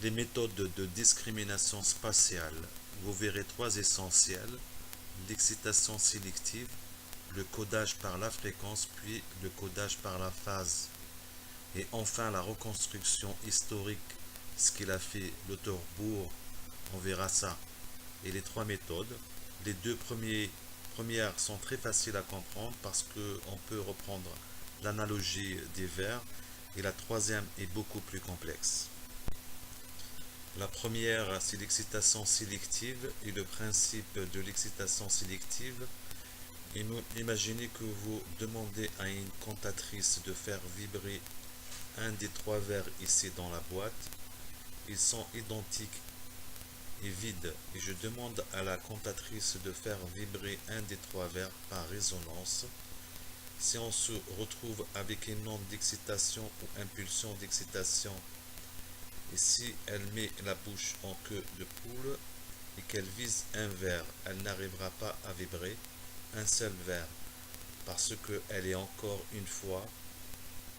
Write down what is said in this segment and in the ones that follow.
Les méthodes de discrimination spatiale. Vous verrez trois essentielles: l'excitation sélective, le codage par la fréquence, puis le codage par la phase. Et enfin la reconstruction historique, ce qu'il a fait l'auteur Bourg, on verra ça. Et les trois méthodes. Les premières sont très faciles à comprendre parce qu'on peut reprendre l'analogie des vers, et la troisième est beaucoup plus complexe. La première, c'est l'excitation sélective, et le principe de l'excitation sélective. Imaginez que vous demandez à une cantatrice de faire vibrer un des trois verres ici dans la boîte. Ils sont identiques et vides, et je demande à la cantatrice de faire vibrer un des trois verres par résonance. Si on se retrouve avec une onde d'excitation ou impulsion d'excitation, et si elle met la bouche en queue de poule et qu'elle vise un verre, elle n'arrivera pas à vibrer un seul verre, parce qu'elle est encore une fois,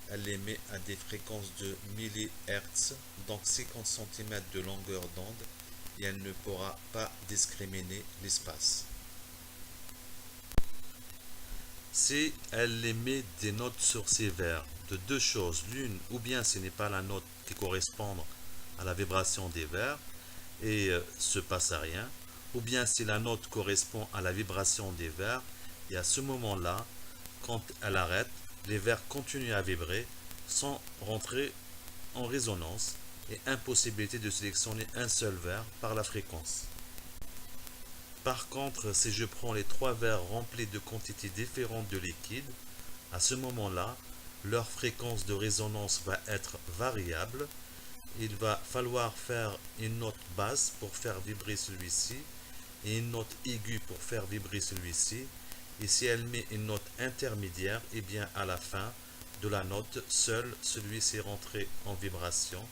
elle émet à des fréquences de millihertz, donc 50 cm de longueur d'onde, et elle ne pourra pas discriminer l'espace. Si elle émet des notes sur ces verres, de deux choses, l'une, ou bien ce n'est pas la note qui correspond à la vibration des verres et se passe à rien, ou bien si la note correspond à la vibration des verres, et à ce moment-là, quand elle arrête, les verres continuent à vibrer sans rentrer en résonance, et impossibilité de sélectionner un seul verre par la fréquence. Par contre, si je prends les trois verres remplis de quantités différentes de liquide, à ce moment-là, leur fréquence de résonance va être variable. Il va falloir faire une note basse pour faire vibrer celui-ci et une note aiguë pour faire vibrer celui-ci. Et si elle met une note intermédiaire, et bien à la fin de la note, seul celui-ci rentré en vibration.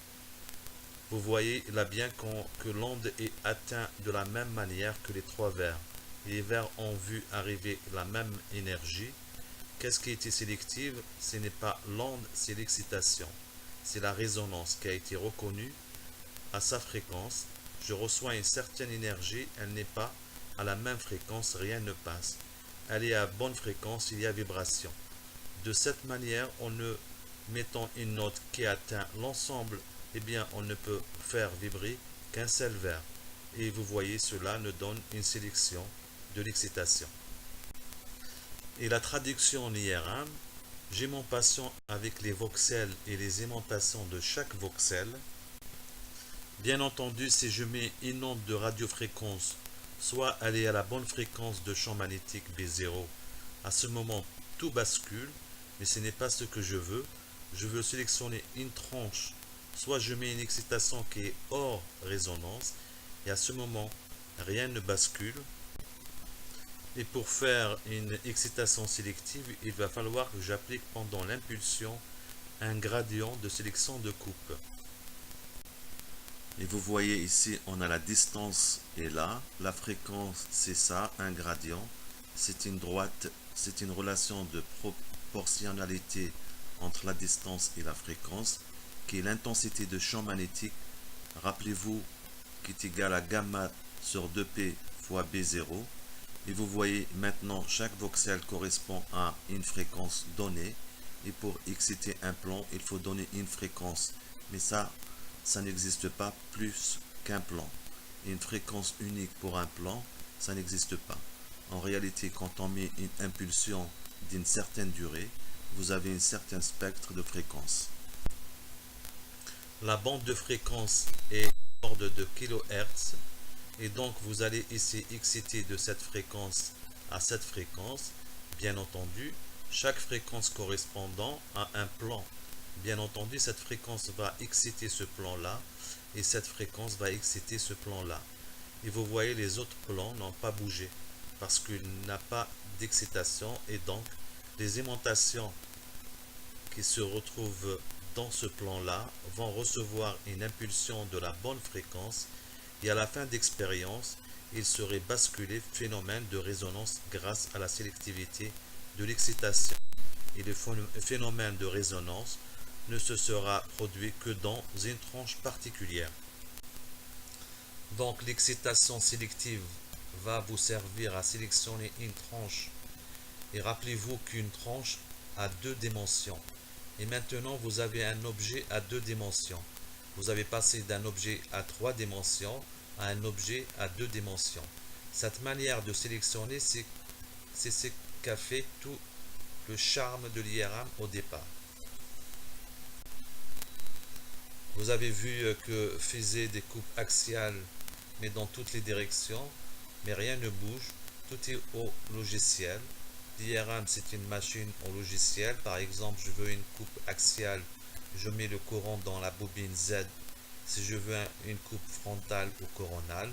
Vous voyez là bien que l'onde est atteinte de la même manière que les trois verres. Les verres ont vu arriver la même énergie. Qu'est-ce qui était sélective? Ce n'est pas l'onde, c'est l'excitation. C'est la résonance qui a été reconnue à sa fréquence. Je reçois une certaine énergie, elle n'est pas à la même fréquence, rien ne passe. Elle est à bonne fréquence, il y a vibration. De cette manière, en ne mettant une note qui atteint l'ensemble, eh bien, on ne peut faire vibrer qu'un seul verre. Et vous voyez, cela nous donne une sélection de l'excitation. Et la traduction en IRM, j'ai mon patient avec les voxels et les aimantations de chaque voxel. Bien entendu, si je mets une onde de radiofréquence, soit elle est à la bonne fréquence de champ magnétique B0, à ce moment tout bascule, mais ce n'est pas ce que je veux. Je veux sélectionner une tranche, soit je mets une excitation qui est hors résonance, et à ce moment rien ne bascule. Et pour faire une excitation sélective, il va falloir que j'applique pendant l'impulsion un gradient de sélection de coupe. Et vous voyez ici, on a la distance est là, la fréquence c'est ça, un gradient. C'est une droite, c'est une relation de proportionnalité entre la distance et la fréquence, qui est l'intensité de champ magnétique, rappelez-vous, qui est égale à gamma sur 2p fois B0. Et vous voyez maintenant, chaque voxel correspond à une fréquence donnée. Et pour exciter un plan, il faut donner une fréquence. Mais ça n'existe pas plus qu'un plan. Une fréquence unique pour un plan, ça n'existe pas. En réalité, quand on met une impulsion d'une certaine durée, vous avez un certain spectre de fréquence. La bande de fréquence est ordre de kHz, et donc vous allez ici exciter de cette fréquence à cette fréquence. Bien entendu, chaque fréquence correspondant à un plan. Bien entendu, cette fréquence va exciter ce plan-là, et cette fréquence va exciter ce plan-là. Et vous voyez, les autres plans n'ont pas bougé, parce qu'il n'a pas d'excitation, et donc les aimantations qui se retrouvent dans ce plan-là vont recevoir une impulsion de la bonne fréquence, et à la fin d'expérience, il serait basculé phénomène de résonance grâce à la sélectivité de l'excitation. Et le phénomène de résonance ne se sera produit que dans une tranche particulière. Donc l'excitation sélective va vous servir à sélectionner une tranche. Et rappelez-vous qu'une tranche a deux dimensions. Et maintenant, vous avez un objet à deux dimensions. Vous avez passé d'un objet à trois dimensions à un objet à deux dimensions. Cette manière de sélectionner, c'est ce qu'a fait tout le charme de l'IRM au départ. Vous avez vu que faisait des coupes axiales, mais dans toutes les directions, mais rien ne bouge, tout est au logiciel. L'IRM, c'est une machine au logiciel. Par exemple, je veux une coupe axiale, je mets le courant dans la bobine Z. Si je veux une coupe frontale ou coronale,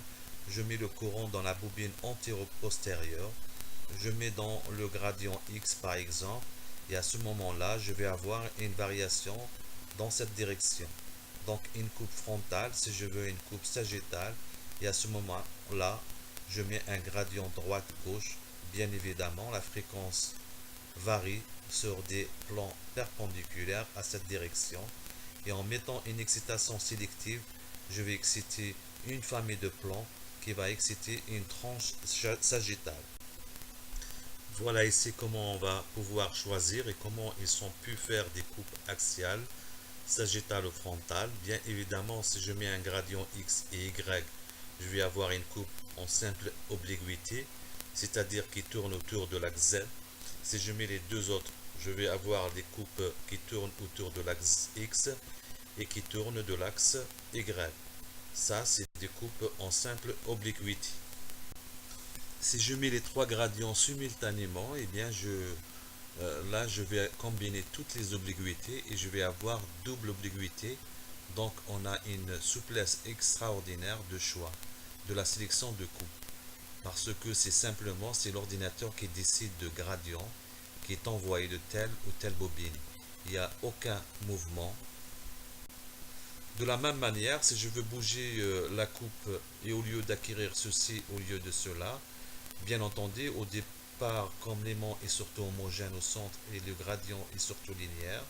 je mets le courant dans la bobine antéro-postérieure. Je mets dans le gradient X par exemple, et à ce moment-là, je vais avoir une variation dans cette direction. Donc une coupe frontale, si je veux une coupe sagittale, et à ce moment-là, je mets un gradient droite-gauche. Bien évidemment, la fréquence varie sur des plans perpendiculaires à cette direction. Et en mettant une excitation sélective, je vais exciter une famille de plans qui va exciter une tranche sagittale. Voilà ici comment on va pouvoir choisir et comment ils ont pu faire des coupes axiales, sagittales ou frontales. Bien évidemment, si je mets un gradient X et Y, je vais avoir une coupe en simple obliquité, c'est-à-dire qui tourne autour de l'axe Z. Si je mets les deux autres, je vais avoir des coupes qui tournent autour de l'axe X et qui tournent de l'axe Y. Ça, c'est des coupes en simple obliquité. Si je mets les trois gradients simultanément, eh bien là je vais combiner toutes les obliquités et je vais avoir double obliquité. Donc on a une souplesse extraordinaire de choix de la sélection de coupe. Parce que c'est l'ordinateur qui décide de gradient qui est envoyé de telle ou telle bobine. Il n'y a aucun mouvement. De la même manière, si je veux bouger la coupe et au lieu d'acquérir ceci au lieu de cela, bien entendu, au départ, comme l'aimant est surtout homogène au centre et le gradient est surtout linéaire,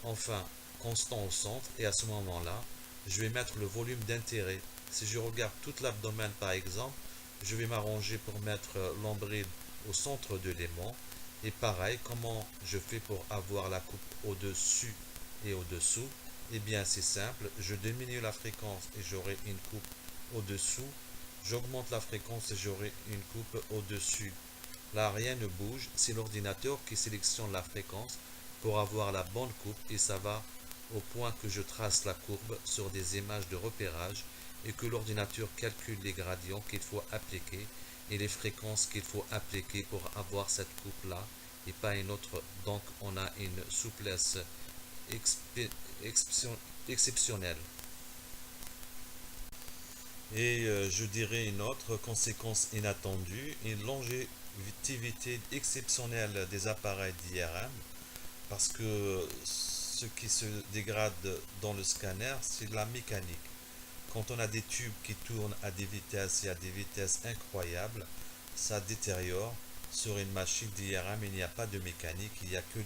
enfin constant au centre, et à ce moment-là, je vais mettre le volume d'intérêt. Si je regarde tout l'abdomen par exemple, je vais m'arranger pour mettre l'ombrelle au centre de l'aimant. Et pareil, comment je fais pour avoir la coupe au-dessus et au-dessous? Eh bien, c'est simple, je diminue la fréquence et j'aurai une coupe au-dessous. J'augmente la fréquence et j'aurai une coupe au-dessus. Là, rien ne bouge, c'est l'ordinateur qui sélectionne la fréquence pour avoir la bonne coupe et ça va au point que je trace la courbe sur des images de repérage et que l'ordinateur calcule les gradients qu'il faut appliquer et les fréquences qu'il faut appliquer pour avoir cette coupe-là et pas une autre. Donc, on a une souplesse exceptionnelle. Et je dirais une autre conséquence inattendue, une longévité exceptionnelle des appareils d'IRM, parce que ce qui se dégrade dans le scanner, c'est la mécanique. Quand on a des tubes qui tournent à des vitesses et à des vitesses incroyables, ça détériore. Sur une machine d'IRM, il n'y a pas de mécanique, il n'y a que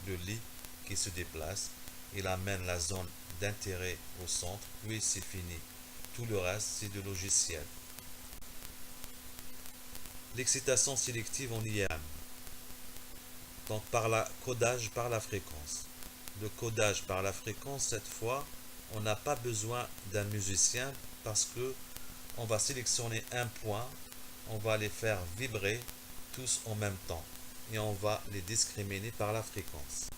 le lit qui se déplace. Il amène la zone d'intérêt au centre, puis c'est fini. Tout le reste, c'est de logiciel. L'excitation sélective en IRM. Donc par la codage par la fréquence. Le codage par la fréquence, cette fois, on n'a pas besoin d'un musicien parce que on va sélectionner un point, on va les faire vibrer tous en même temps et on va les discriminer par la fréquence.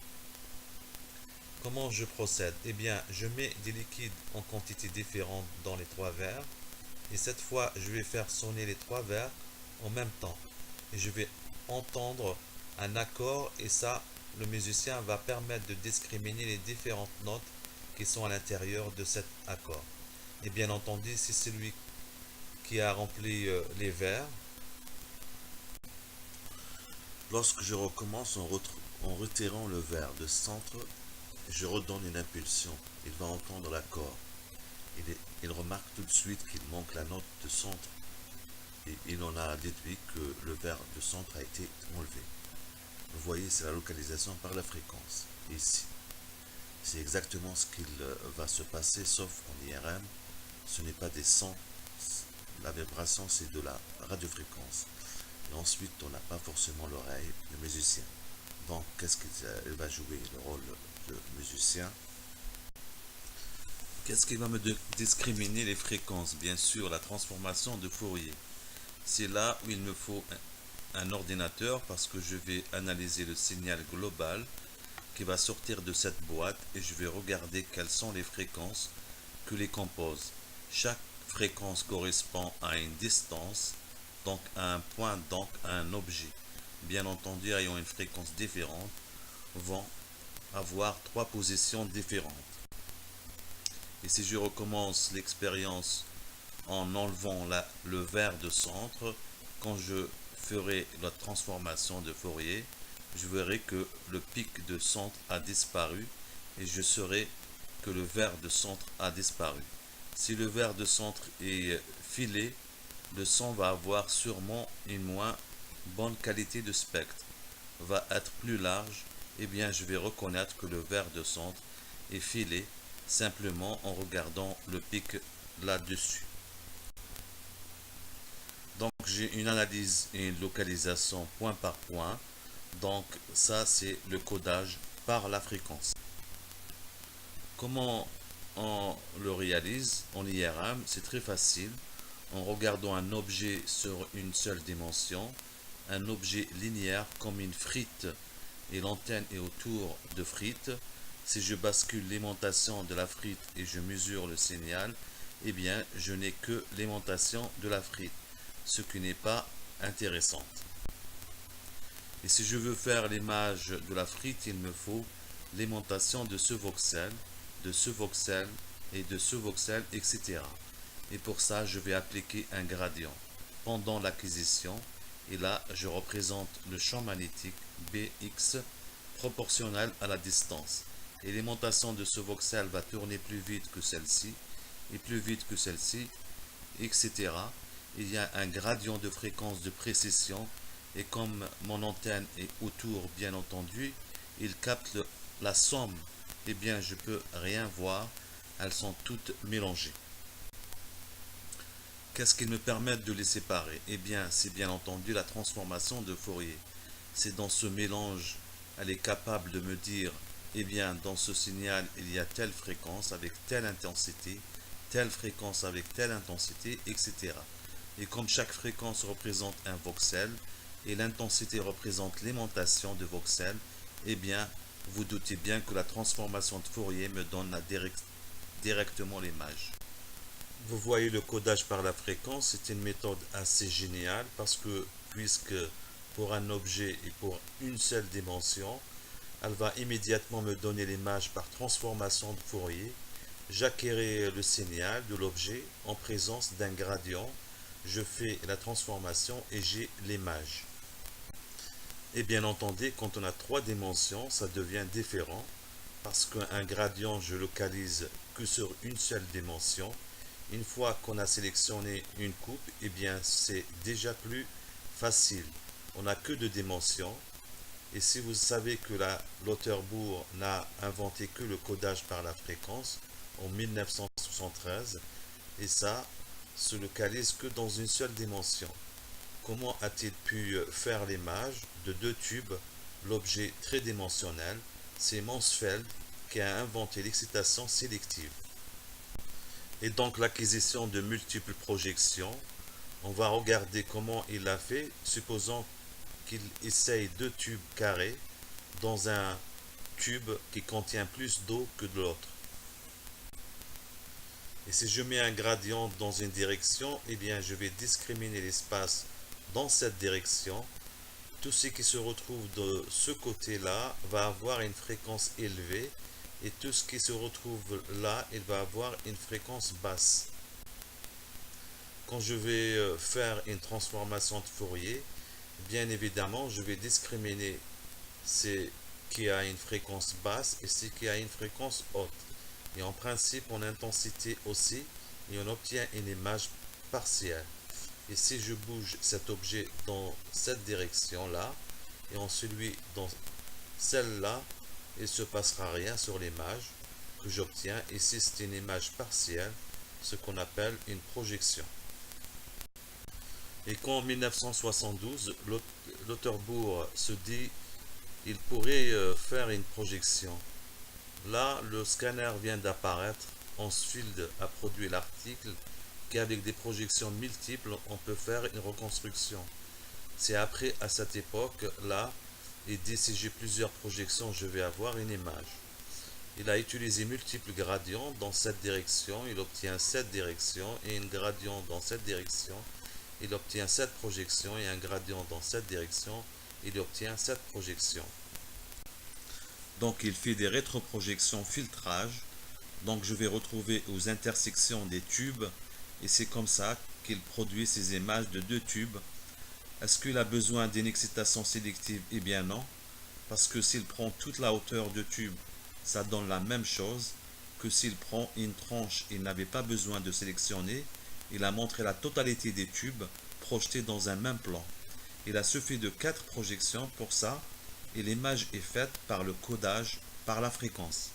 Comment je procède? Eh bien, je mets des liquides en quantité différente dans les trois verres et cette fois, je vais faire sonner les trois verres en même temps et je vais entendre un accord et ça, le musicien va permettre de discriminer les différentes notes qui sont à l'intérieur de cet accord. Et bien entendu, c'est celui qui a rempli les verres. Lorsque je recommence en retirant le verre de centre, je redonne une impulsion. Il va entendre l'accord. Il remarque tout de suite qu'il manque la note de centre et il en a déduit que le verre de centre a été enlevé. Vous voyez, c'est la localisation par la fréquence. Ici, c'est exactement ce qu'il va se passer, sauf en IRM, ce n'est pas des sons, la vibration c'est de la radiofréquence. Et ensuite, on n'a pas forcément l'oreille du musicien. Donc, qu'est-ce qu'il va jouer le rôle de musicien? Qu'est-ce qui va me discriminer les fréquences? Bien sûr, la transformation de Fourier. C'est là où il me faut un ordinateur parce que je vais analyser le signal global qui va sortir de cette boîte et je vais regarder quelles sont les fréquences que les composent. Chaque fréquence correspond à une distance, donc à un point, donc à un objet. Bien entendu, ayant une fréquence différente, vont avoir trois positions différentes. Et si je recommence l'expérience en enlevant le verre de centre, quand je ferai la transformation de Fourier, je verrai que le pic de centre a disparu et je saurai que le verre de centre a disparu. Si le verre de centre est filé, le son va avoir sûrement une moins bonne qualité de spectre, va être plus large, et bien je vais reconnaître que le verre de centre est filé simplement en regardant le pic là-dessus. Donc j'ai une analyse et une localisation point par point. Donc ça c'est le codage par la fréquence. Comment on le réalise en IRM? C'est très facile. En regardant un objet sur une seule dimension, un objet linéaire comme une frite et l'antenne est autour de frite. Si je bascule l'aimantation de la frite et je mesure le signal, eh bien je n'ai que l'aimantation de la frite, ce qui n'est pas intéressant. Et si je veux faire l'image de la frite, il me faut l'aimantation de ce voxel, de ce voxel et de ce voxel, etc. Et pour ça, je vais appliquer un gradient pendant l'acquisition. Et là, je représente le champ magnétique Bx proportionnel à la distance. Et l'aimantation de ce voxel va tourner plus vite que celle-ci, et plus vite que celle-ci, etc. Il y a un gradient de fréquence de précision, et comme mon antenne est autour, bien entendu, il capte la somme. Eh bien, je peux rien voir, elles sont toutes mélangées. Qu'est-ce qui me permet de les séparer? Eh bien, c'est bien entendu la transformation de Fourier. C'est dans ce mélange, elle est capable de me dire, eh bien, dans ce signal, il y a telle fréquence avec telle intensité, telle fréquence avec telle intensité, etc. Et comme chaque fréquence représente un voxel, et l'intensité représente l'aimantation de voxel, eh bien, vous doutez bien que la transformation de Fourier me donne directement l'image. Vous voyez le codage par la fréquence, c'est une méthode assez géniale parce que puisque pour un objet et pour une seule dimension, elle va immédiatement me donner l'image par transformation de Fourier. J'acquérais le signal de l'objet en présence d'un gradient, je fais la transformation et j'ai l'image. Et bien entendu, quand on a trois dimensions, ça devient différent parce qu'un gradient, je localise que sur une seule dimension. Une fois qu'on a sélectionné une coupe, eh bien c'est déjà plus facile. On n'a que deux dimensions. Et si vous savez que Lauterbur n'a inventé que le codage par la fréquence en 1973, et ça se localise que dans une seule dimension. Comment a-t-il pu faire l'image de deux tubes, l'objet tridimensionnel? C'est Mansfeld qui a inventé l'excitation sélective. Et donc l'acquisition de multiples projections, on va regarder comment il l'a fait, supposons qu'il essaye deux tubes carrés dans un tube qui contient plus d'eau que de l'autre. Et si je mets un gradient dans une direction, eh bien je vais discriminer l'espace dans cette direction. Tout ce qui se retrouve de ce côté-là va avoir une fréquence élevée et tout ce qui se retrouve là, il va avoir une fréquence basse. Quand je vais faire une transformation de Fourier, bien évidemment, je vais discriminer ce qui a une fréquence basse et ce qui a une fréquence haute. Et en principe, en intensité aussi, et on obtient une image partielle. Et si je bouge cet objet dans cette direction-là, et en celui dans celle-là, il ne se passera rien sur l'image que j'obtiens. Ici, c'est une image partielle, ce qu'on appelle une projection. Et qu'en 1972, Lauterbur se dit il pourrait faire une projection. Là, le scanner vient d'apparaître. Onsfield a produit l'article qu'avec des projections multiples, on peut faire une reconstruction. C'est après, à cette époque-là, il dit si j'ai plusieurs projections, je vais avoir une image. Il a utilisé multiples gradients dans cette direction, il obtient cette direction, et un gradient dans cette direction, il obtient cette projection, et un gradient dans cette direction, il obtient cette projection. Donc il fait des rétroprojections filtrage, donc je vais retrouver aux intersections des tubes, et c'est comme ça qu'il produit ces images de deux tubes. Est-ce qu'il a besoin d'une excitation sélective? Eh bien non, parce que s'il prend toute la hauteur de tube, ça donne la même chose que s'il prend une tranche. Il n'avait pas besoin de sélectionner, il a montré la totalité des tubes projetés dans un même plan. Il a suffi de 4 projections pour ça, et l'image est faite par le codage par la fréquence.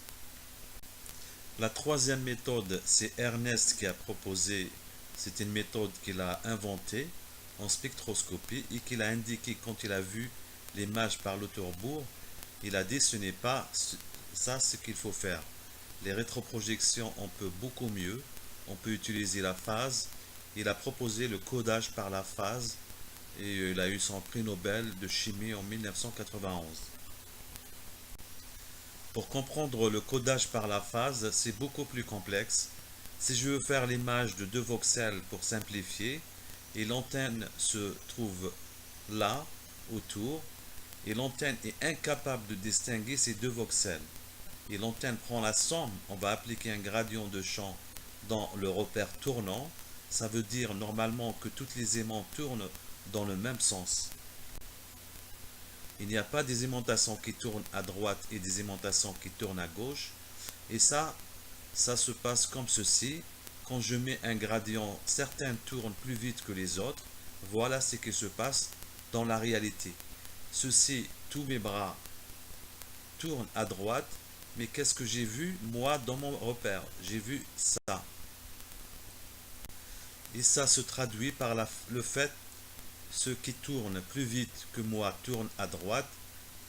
La troisième méthode, c'est Ernest qui a proposé, c'est une méthode qu'il a inventée en spectroscopie et qu'il a indiqué quand il a vu l'image par Lauterbur. Il a dit ce n'est pas ça ce qu'il faut faire. Les rétroprojections, on peut beaucoup mieux, on peut utiliser la phase. Il a proposé le codage par la phase et il a eu son prix Nobel de chimie en 1991. Pour comprendre le codage par la phase, c'est beaucoup plus complexe. Si je veux faire l'image de 2 voxels pour simplifier, et l'antenne se trouve là, autour, et l'antenne est incapable de distinguer ces 2 voxels. Et l'antenne prend la somme, on va appliquer un gradient de champ dans le repère tournant, ça veut dire normalement que tous les aimants tournent dans le même sens. Il n'y a pas des aimantations qui tournent à droite et des aimantations qui tournent à gauche. Et ça se passe comme ceci. Quand je mets un gradient, certains tournent plus vite que les autres. Voilà ce qui se passe dans la réalité. Ceci, tous mes bras tournent à droite. Mais qu'est-ce que j'ai vu, moi, dans mon repère? J'ai vu ça. Et ça se traduit par le fait ceux qui tournent plus vite que moi tournent à droite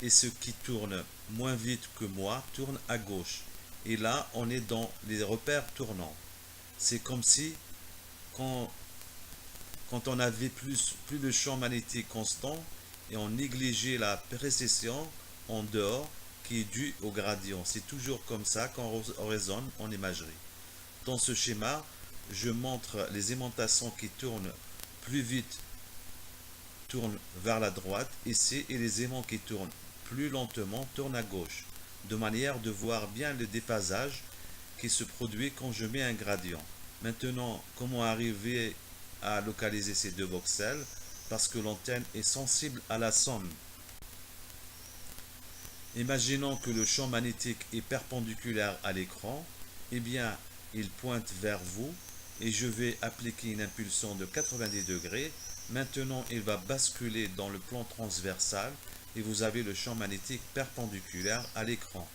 et ceux qui tournent moins vite que moi tournent à gauche. Et là, on est dans les repères tournants. C'est comme si, quand on avait plus de champ magnétique constant et on négligeait la précession en dehors qui est due au gradient. C'est toujours comme ça qu'on raisonne en imagerie. Dans ce schéma, je montre les aimantations qui tournent plus vite tournent vers la droite ici et les aimants qui tournent plus lentement tournent à gauche, de manière de voir bien le déphasage qui se produit quand je mets un gradient. Maintenant, comment arriver à localiser ces 2 voxels? Parce que l'antenne est sensible à la somme. Imaginons que le champ magnétique est perpendiculaire à l'écran, eh bien, il pointe vers vous et je vais appliquer une impulsion de 90 degrés. Maintenant, il va basculer dans le plan transversal et vous avez le champ magnétique perpendiculaire à l'écran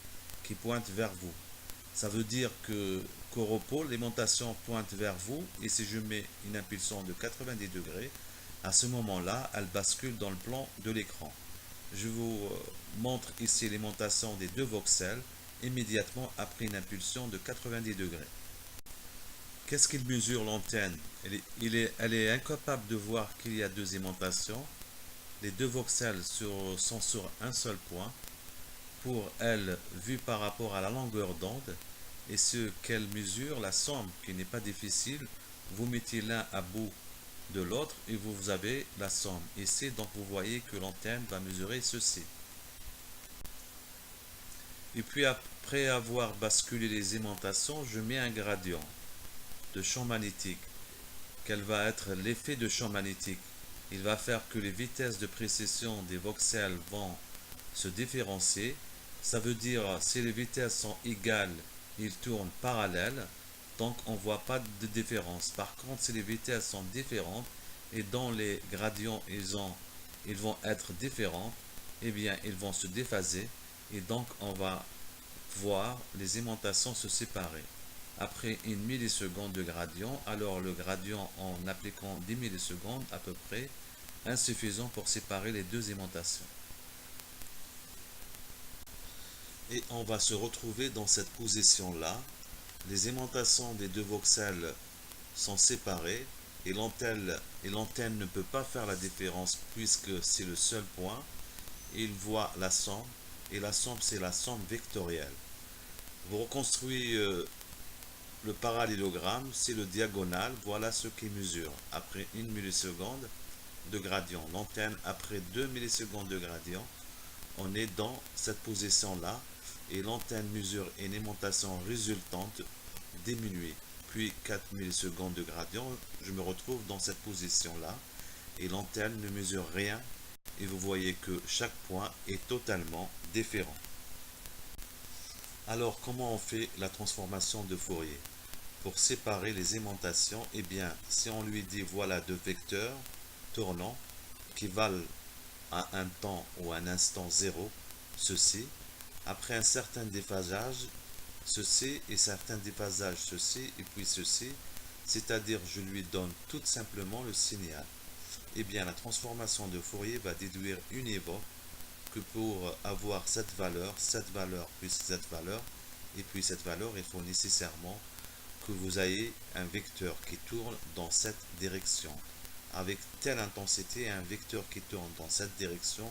qui pointe vers vous. Ça veut dire qu'au repos, l'aimantation pointe vers vous et si je mets une impulsion de 90 degrés, à ce moment-là, elle bascule dans le plan de l'écran. Je vous montre ici l'aimantation des 2 voxels immédiatement après une impulsion de 90 degrés. Qu'est-ce qu'il mesure l'antenne? Elle est incapable de voir qu'il y a 2 aimantations. Les 2 voxels sont sur un seul point. Pour elle, vu par rapport à la longueur d'onde, et ce qu'elle mesure, la somme, qui n'est pas difficile, vous mettez l'un à bout de l'autre et vous avez la somme. Ici, donc vous voyez que l'antenne va mesurer ceci. Et puis après avoir basculé les aimantations, je mets un gradient de champ magnétique. Quel va être l'effet de champ magnétique? Il va faire que les vitesses de précession des voxels vont se différencier. Ça veut dire si les vitesses sont égales, ils tournent parallèles, donc on ne voit pas de différence. Par contre, si les vitesses sont différentes et dans les gradients ils vont être différents, eh bien ils vont se déphaser et donc on va voir les aimantations se séparer. après 1 milliseconde de gradient, alors le gradient en appliquant 10 millisecondes à peu près, insuffisant pour séparer les deux aimantations. Et on va se retrouver dans cette position-là. Les aimantations des deux voxels sont séparées et l'antenne ne peut pas faire la différence puisque c'est le seul point. Il voit la somme et la somme c'est la somme vectorielle. Vous reconstruisez le parallélogramme, c'est le diagonal, voilà ce qui mesure après 1 milliseconde de gradient. L'antenne après 2 millisecondes de gradient, on est dans cette position-là et l'antenne mesure une aimantation résultante diminuée. Puis 4 millisecondes de gradient, je me retrouve dans cette position-là et l'antenne ne mesure rien et vous voyez que chaque point est totalement différent. Alors comment on fait la transformation de Fourier? Pour séparer les aimantations, eh bien si on lui dit voilà deux vecteurs tournants qui valent à un temps ou un instant 0 ceci, après un certain déphasage ceci et certain déphasage ceci et puis ceci, c'est-à-dire je lui donne tout simplement le signal. Eh bien la transformation de Fourier va déduire univoque que pour avoir cette valeur puis cette valeur et puis cette valeur, il faut nécessairement que vous ayez un vecteur qui tourne dans cette direction avec telle intensité et un vecteur qui tourne dans cette direction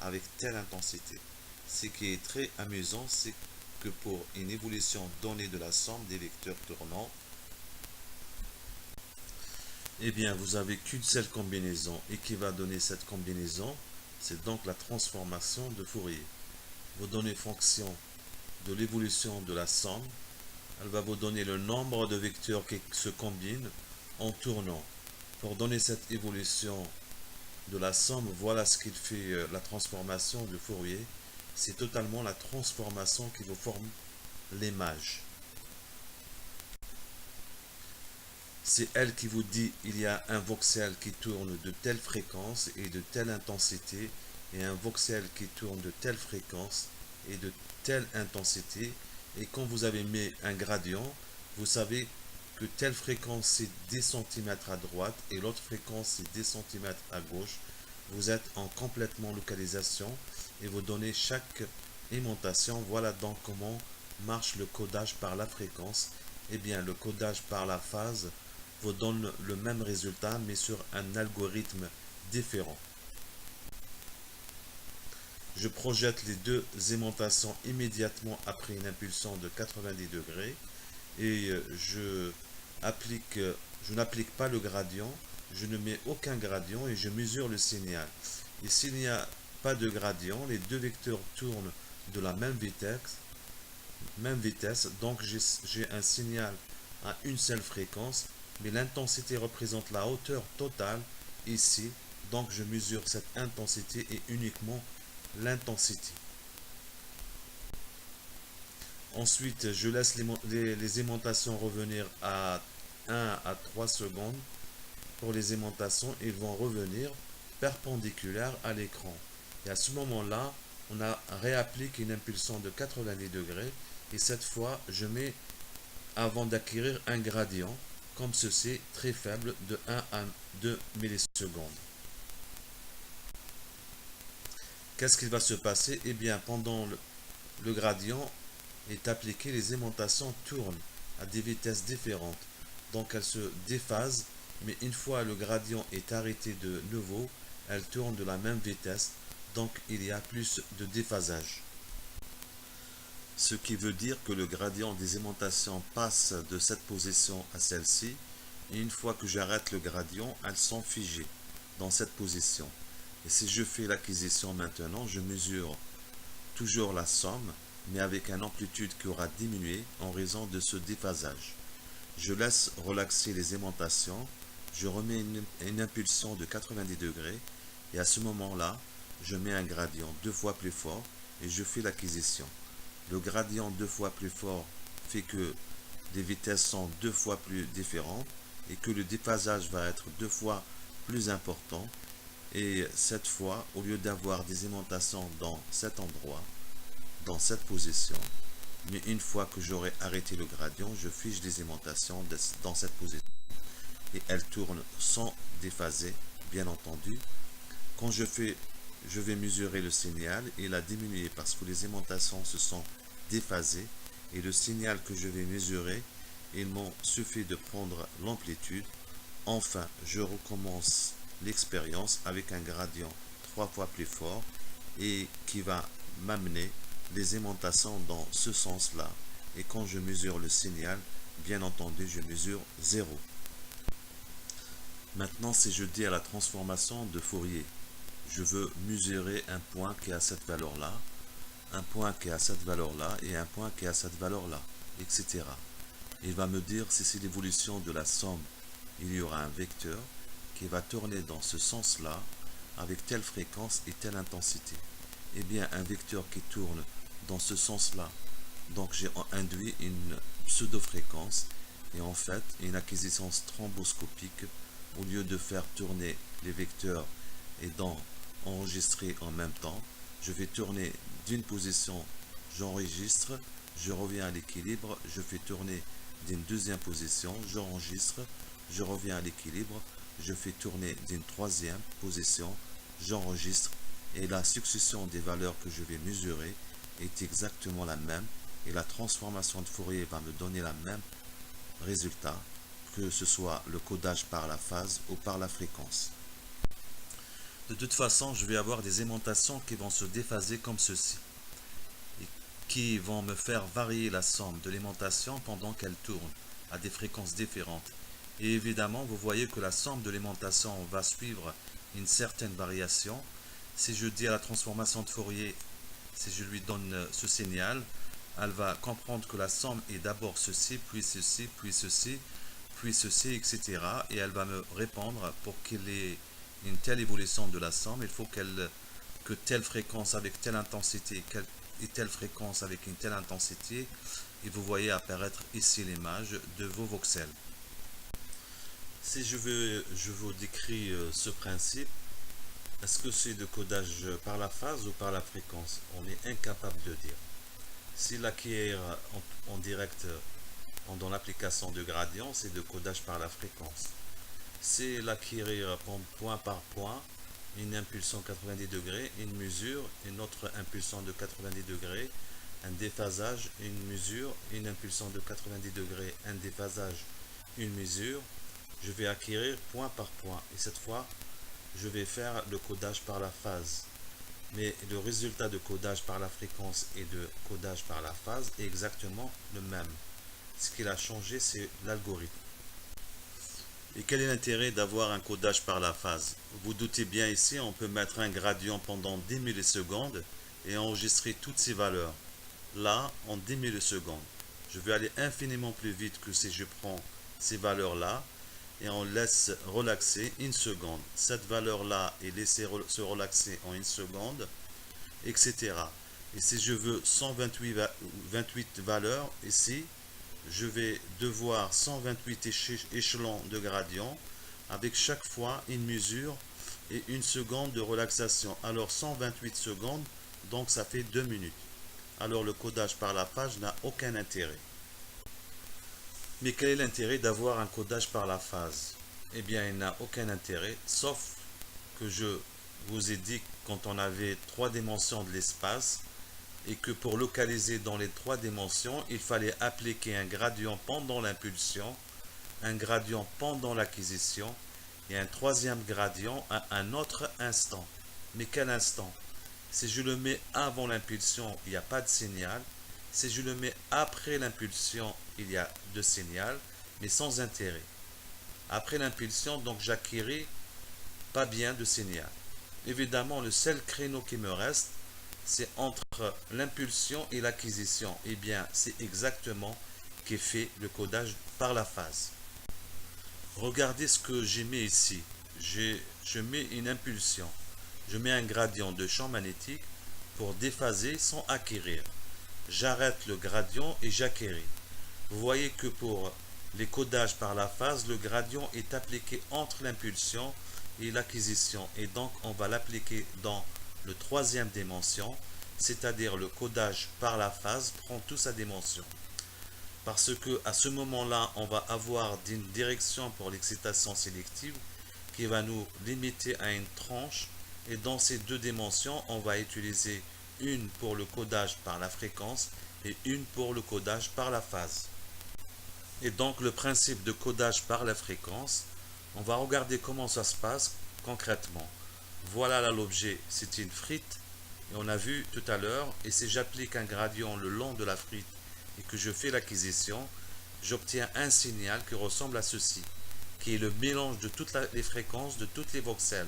avec telle intensité. Ce qui est très amusant, c'est que pour une évolution donnée de la somme des vecteurs tournants, eh bien vous n'avez qu'une seule combinaison et qui va donner cette combinaison, c'est donc la transformation de Fourier. Vous donnez fonction de l'évolution de la somme, elle va vous donner le nombre de vecteurs qui se combinent en tournant. Pour donner cette évolution de la somme, voilà ce qu'il fait la transformation de Fourier. C'est totalement la transformation qui vous forme l'image. C'est elle qui vous dit il y a un voxel qui tourne de telle fréquence et de telle intensité et un voxel qui tourne de telle fréquence et de telle intensité. Et quand vous avez mis un gradient, vous savez que telle fréquence c'est 10 cm à droite et l'autre fréquence c'est 10 cm à gauche. Vous êtes en complètement localisation et vous donnez chaque aimantation. Voilà donc comment marche le codage par la fréquence. Eh bien le codage par la phase vous donne le même résultat mais sur un algorithme différent. Je projette les deux aimantations immédiatement après une impulsion de 90 degrés et je n'applique pas le gradient, je ne mets aucun gradient et je mesure le signal. Et s'il n'y a pas de gradient, les deux vecteurs tournent de la même vitesse, donc j'ai un signal à une seule fréquence, mais l'intensité représente la hauteur totale ici, donc je mesure cette intensité et uniquement l'intensité. Ensuite, je laisse les aimantations revenir à 1 à 3 secondes. Pour les aimantations, ils vont revenir perpendiculaires à l'écran. Et à ce moment-là, on réapplique une impulsion de 90 degrés. Et cette fois, je mets, avant d'acquérir un gradient, comme ceci, très faible, de 1 à 2 millisecondes. Qu'est-ce qui va se passer? Eh bien, pendant le gradient est appliqué, les aimantations tournent à des vitesses différentes. Donc, elles se déphasent, mais une fois le gradient est arrêté de nouveau, elles tournent de la même vitesse. Donc, il y a plus de déphasage. Ce qui veut dire que le gradient des aimantations passe de cette position à celle-ci. Et une fois que j'arrête le gradient, elles sont figées dans cette position. Et si je fais l'acquisition maintenant, je mesure toujours la somme, mais avec une amplitude qui aura diminué en raison de ce déphasage. Je laisse relaxer les aimantations, je remets une impulsion de 90 degrés, et à ce moment-là, je mets un gradient 2 fois plus fort, et je fais l'acquisition. Le gradient 2 fois plus fort fait que les vitesses sont 2 fois plus différentes, et que le déphasage va être 2 fois plus important. Et cette fois, au lieu d'avoir des aimantations dans cet endroit, dans cette position, Mais une fois que j'aurai arrêté le gradient, je fiche les aimentations dans cette position. Et elle tourne sans déphaser, bien entendu. Quand je vais mesurer le signal et la diminuer parce que les aimantations se sont déphasées. Et le signal que je vais mesurer, il m'en suffit de prendre l'amplitude. Enfin, je recommence l'expérience avec un gradient 3 fois plus fort et qui va m'amener les aimantations dans ce sens-là. Et quand je mesure le signal, bien entendu, je mesure 0. Maintenant, si je dis à la transformation de Fourier, je veux mesurer un point qui a cette valeur-là, un point qui a cette valeur-là et un point qui a cette valeur-là, etc. Il va me dire si c'est l'évolution de la somme, il y aura un vecteur qui va tourner dans ce sens-là avec telle fréquence et telle intensité. Eh bien, un vecteur qui tourne dans ce sens-là, donc j'ai induit une pseudo-fréquence et en fait une acquisition stroboscopique. Au lieu de faire tourner les vecteurs et d'enregistrer en même temps, je vais tourner d'une position, j'enregistre, je reviens à l'équilibre, je fais tourner d'une deuxième position, j'enregistre, je reviens à l'équilibre, je fais tourner d'une troisième position, j'enregistre, et la succession des valeurs que je vais mesurer est exactement la même, et la transformation de Fourier va me donner le même résultat, que ce soit le codage par la phase ou par la fréquence. De toute façon, je vais avoir des aimantations qui vont se déphaser comme ceci, et qui vont me faire varier la somme de l'aimantation pendant qu'elle tourne à des fréquences différentes. Et évidemment, vous voyez que la somme de l'aimantation va suivre une certaine variation. Si je dis à la transformation de Fourier, si je lui donne ce signal, elle va comprendre que la somme est d'abord ceci, puis ceci, puis ceci, puis ceci, etc. Et elle va me répondre pour qu'il ait une telle évolution de la somme, il faut que telle fréquence avec telle intensité et telle fréquence avec une telle intensité. Et vous voyez apparaître ici l'image de vos voxels. Si je vous décris ce principe, est-ce que c'est de codage par la phase ou par la fréquence? On est incapable de dire. Si l'acquérir en direct dans l'application de gradient, c'est de codage par la fréquence. C'est l'acquérir point par point, une impulsion 90 degrés, une mesure, une autre impulsion de 90 degrés, un déphasage, une mesure, une impulsion de 90 degrés, un déphasage, une mesure. Je vais acquérir point par point et cette fois, je vais faire le codage par la phase. Mais le résultat de codage par la fréquence et de codage par la phase est exactement le même. Ce qui a changé, c'est l'algorithme. Et quel est l'intérêt d'avoir un codage par la phase? Vous doutez bien ici, on peut mettre un gradient pendant 10 millisecondes et enregistrer toutes ces valeurs. Là, en 10 millisecondes. Je vais aller infiniment plus vite que si je prends ces valeurs-là et on laisse relaxer une seconde. Cette valeur-là est laissée se relaxer en une seconde, etc. Et si je veux 128 valeurs ici, je vais devoir 128 échelons de gradient avec chaque fois une mesure et une seconde de relaxation. Alors 128 secondes, donc ça fait 2 minutes. Alors le codage par la phase n'a aucun intérêt. Mais quel est l'intérêt d'avoir un codage par la phase? Eh bien, il n'a aucun intérêt, sauf que je vous ai dit quand on avait 3 dimensions de l'espace, et que pour localiser dans les 3 dimensions, il fallait appliquer un gradient pendant l'impulsion, un gradient pendant l'acquisition, et un troisième gradient à un autre instant. Mais quel instant? Si je le mets avant l'impulsion, il n'y a pas de signal. Si je le mets après l'impulsion, il y a de signal, mais sans intérêt. Après l'impulsion, donc j'acquéris pas bien de signal. Évidemment, le seul créneau qui me reste, c'est entre l'impulsion et l'acquisition. Eh bien, c'est exactement qu'est fait le codage par la phase. Regardez ce que j'ai mis ici. Je mets une impulsion. Je mets un gradient de champ magnétique pour déphaser sans acquérir. J'arrête le gradient et j'acquéris. Vous voyez que pour les codages par la phase, le gradient est appliqué entre l'impulsion et l'acquisition. Et donc, on va l'appliquer dans le troisième dimension. c'est-à-dire le codage par la phase, prend toute sa dimension. Parce que à ce moment-là, on va avoir une direction pour l'excitation sélective qui va nous limiter à une tranche. Et dans ces deux dimensions, on va utiliser une pour le codage par la fréquence et une pour le codage par la phase. Et donc le principe de codage par la fréquence, on va regarder comment ça se passe concrètement. Voilà là l'objet, c'est une frite. Et on a vu tout à l'heure, et si j'applique un gradient le long de la frite et que je fais l'acquisition, j'obtiens un signal qui ressemble à ceci, qui est le mélange de toutes les fréquences de toutes les voxels.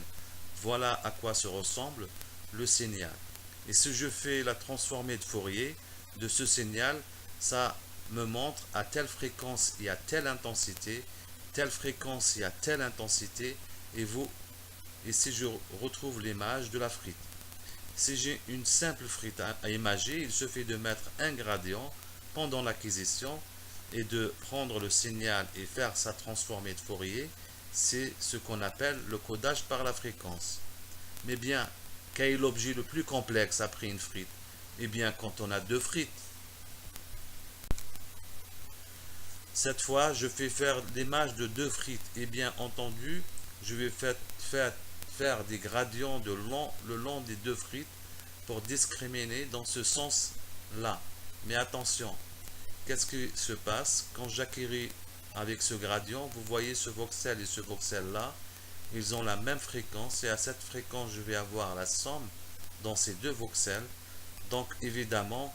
Voilà à quoi se ressemble le signal. Et si je fais la transformée de Fourier de ce signal, ça me montre à telle fréquence il y a telle intensité, telle fréquence il y a telle intensité, et si je retrouve l'image de la frite. Si j'ai une simple frite à imager, il suffit de mettre un gradient pendant l'acquisition et de prendre le signal et faire sa transformée de Fourier. C'est ce qu'on appelle le codage par la fréquence. Mais bien, quel est l'objet le plus complexe après une frite? Eh bien, quand on a deux frites. Cette fois, je fais faire l'image de deux frites. Et bien entendu, je vais faire des gradients le long des deux frites pour discriminer dans ce sens-là. Mais attention, qu'est-ce qui se passe quand j'acquéris avec ce gradient? Vous voyez ce voxel et ce voxel-là, ils ont la même fréquence et à cette fréquence, je vais avoir la somme dans ces deux voxels. Donc évidemment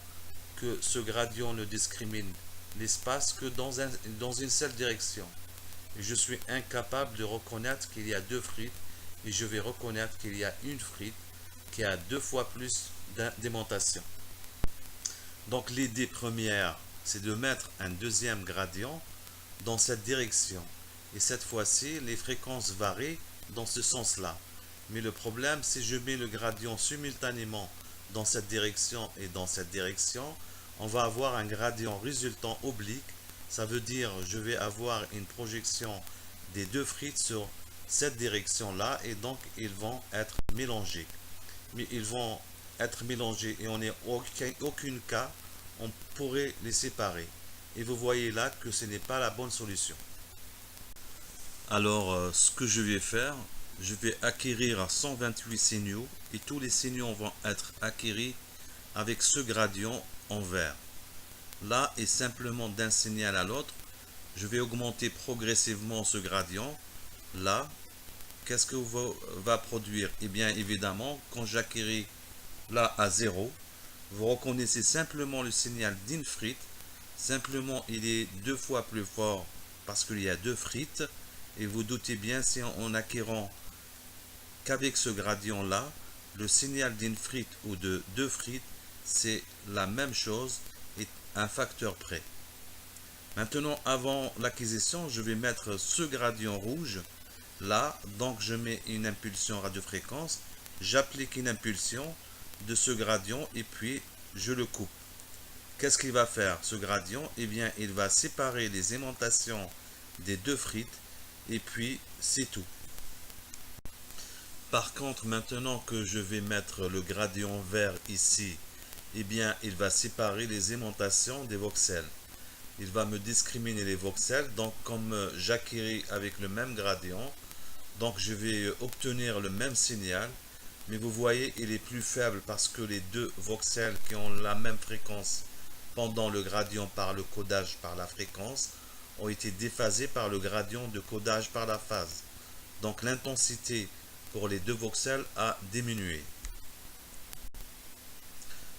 que ce gradient ne discrimine l'espace que dans une seule direction. Et je suis incapable de reconnaître qu'il y a deux frites et je vais reconnaître qu'il y a une frite qui a deux fois plus d'aimantation. Donc l'idée première, c'est de mettre un deuxième gradient dans cette direction. Et cette fois-ci, les fréquences varient dans ce sens-là. Mais le problème, si je mets le gradient simultanément dans cette direction et dans cette direction, on va avoir un gradient résultant oblique. Ça veut dire je vais avoir une projection des deux frites sur cette direction-là et donc ils vont être mélangés. Mais ils vont être mélangés et on n'est aucun cas, on pourrait les séparer. Et vous voyez là que ce n'est pas la bonne solution. Alors, ce que je vais faire, je vais acquérir 128 signaux et tous les signaux vont être acquis avec ce gradient en vert. Là, et simplement d'un signal à l'autre, je vais augmenter progressivement ce gradient. Là, qu'est-ce que va produire? Eh bien, évidemment, quand j'acquéris là à 0, vous reconnaissez simplement le signal d'une frite. Simplement, il est deux fois plus fort parce qu'il y a deux frites. Et vous doutez bien, si en acquérant qu'avec ce gradient-là, le signal d'une frite ou de deux frites, c'est la même chose et un facteur près. Maintenant, avant l'acquisition, je vais mettre ce gradient rouge là. Donc, je mets une impulsion radiofréquence. J'applique une impulsion de ce gradient et puis je le coupe. Qu'est-ce qu'il va faire ce gradient? Eh bien, il va séparer les aimantations des deux frites et puis c'est tout. Par contre, maintenant que je vais mettre le gradient vert ici, eh bien, il va séparer les aimantations des voxels. Il va me discriminer les voxels. Donc, comme j'acquéris avec le même gradient, donc je vais obtenir le même signal. Mais vous voyez, il est plus faible parce que les deux voxels qui ont la même fréquence pendant le gradient par le codage par la fréquence ont été déphasés par le gradient de codage par la phase. Donc l'intensité pour les deux voxels a diminué.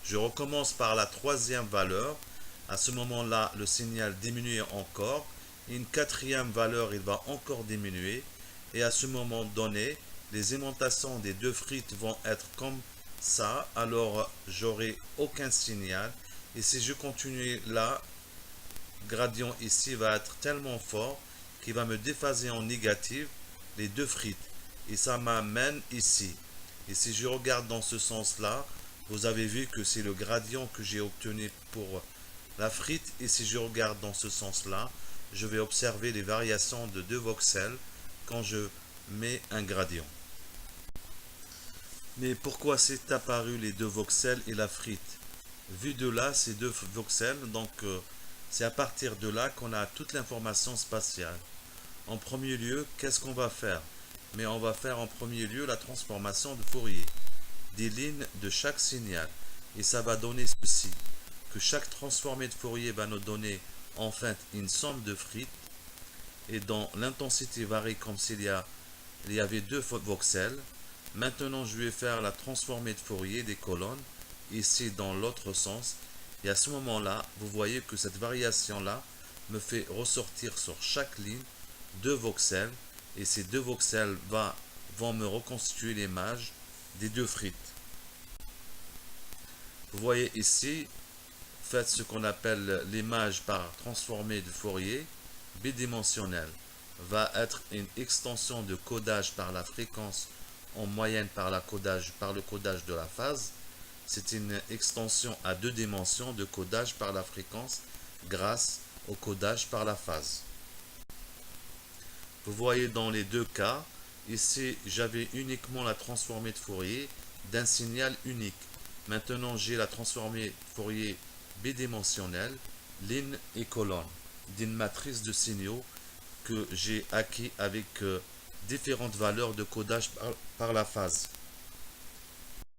Je recommence par la troisième valeur. À ce moment-là, le signal diminue encore. Et une quatrième valeur, il va encore diminuer. Et à ce moment donné, les aimantations des deux frites vont être comme ça. Alors, j'aurai aucun signal. Et si je continue là, gradient ici va être tellement fort qu'il va me déphaser en négative les deux frites. Et ça m'amène ici. Et si je regarde dans ce sens-là, vous avez vu que c'est le gradient que j'ai obtenu pour la frite. Et si je regarde dans ce sens-là, je vais observer les variations de deux voxels quand je mets un gradient. Mais pourquoi c'est apparu les deux voxels et la frite? Vu de là, ces deux voxels, donc c'est à partir de là qu'on a toute l'information spatiale. En premier lieu, qu'est-ce qu'on va faire? Mais on va faire en premier lieu la transformation de Fourier des lignes de chaque signal. Et ça va donner ceci, que chaque transformé de Fourier va nous donner en fait une somme de frites et dont l'intensité varie comme il y avait deux voxels. Maintenant, je vais faire la transformée de Fourier des colonnes, ici dans l'autre sens. Et à ce moment-là, vous voyez que cette variation-là me fait ressortir sur chaque ligne deux voxels. Et ces deux voxels vont me reconstituer l'image des deux frites. Vous voyez ici, faites ce qu'on appelle l'image par transformée de Fourier bidimensionnelle. Va être une extension de codage par la fréquence en moyenne par le codage de la phase. C'est une extension à deux dimensions de codage par la fréquence grâce au codage par la phase. Vous voyez dans les deux cas, ici j'avais uniquement la transformée de Fourier d'un signal unique. Maintenant j'ai la transformée Fourier bidimensionnelle, ligne et colonne, d'une matrice de signaux que j'ai acquis avec différentes valeurs de codage par la phase.